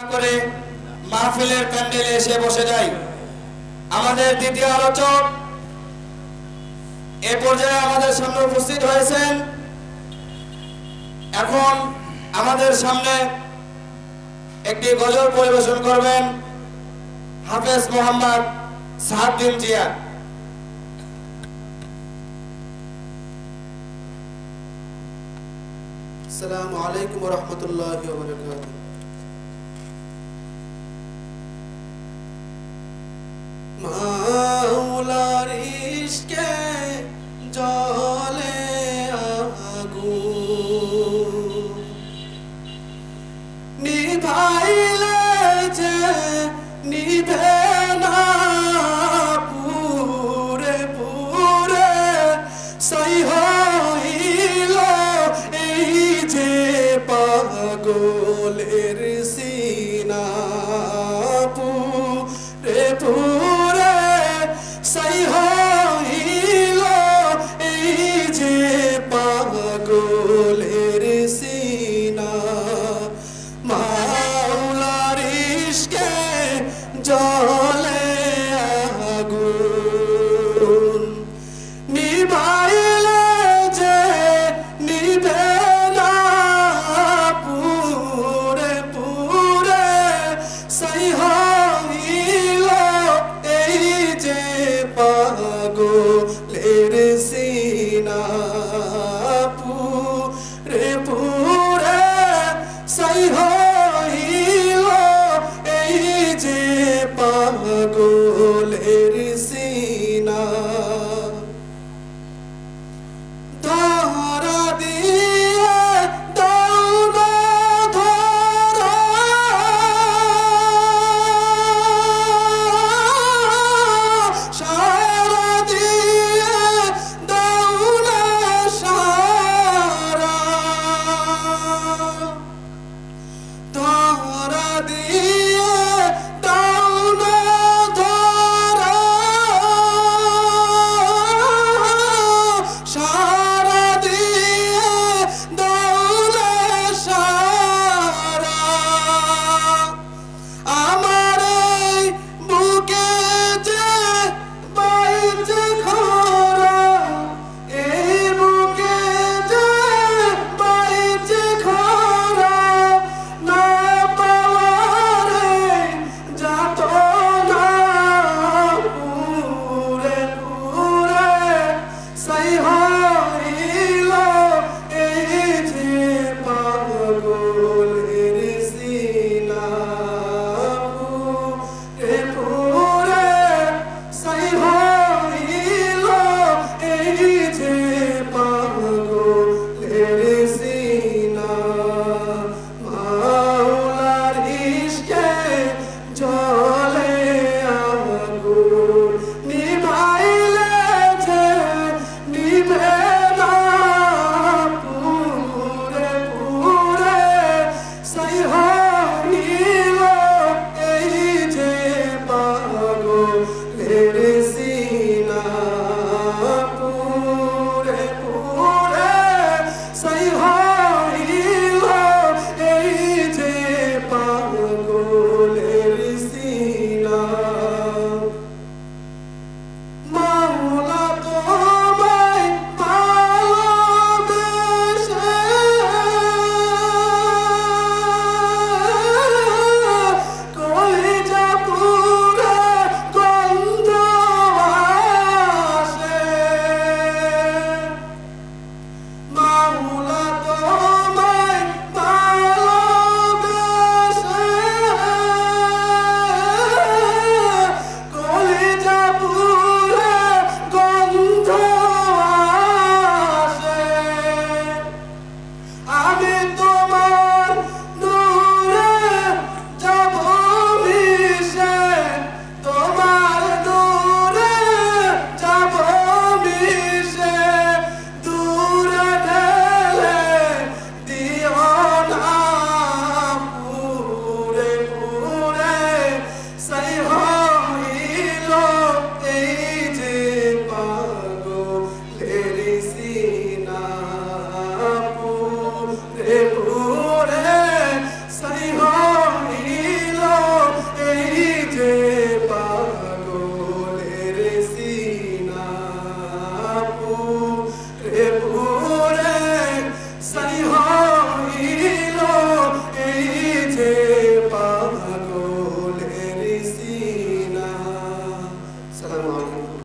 করে মাহফিলের প্যান্ডেলে এসে বসে যাই। আমাদের দ্বিতীয় আলোচক এ পর্যায়ে আমাদের সামনে উপস্থিত হয়েছেন। এখন আমাদের সামনে একটি গজল পরিবেশন করবেন হাফেজ মোহাম্মদ সাহাবউদ্দিন জিয়া। আসসালামু আলাইকুম ওয়া রাহমাতুল্লাহি ওয়া বারাকাতুহু। মাওলার ইশকে জ্বলে আগুন, নিভাইলে যে নিভে না, পুরে পুরে সাই হইল এই যে পাগলের সিনা, পুরে পুরে সাই হইল এই যে পাগলের সিনা। মাওলার ইশকে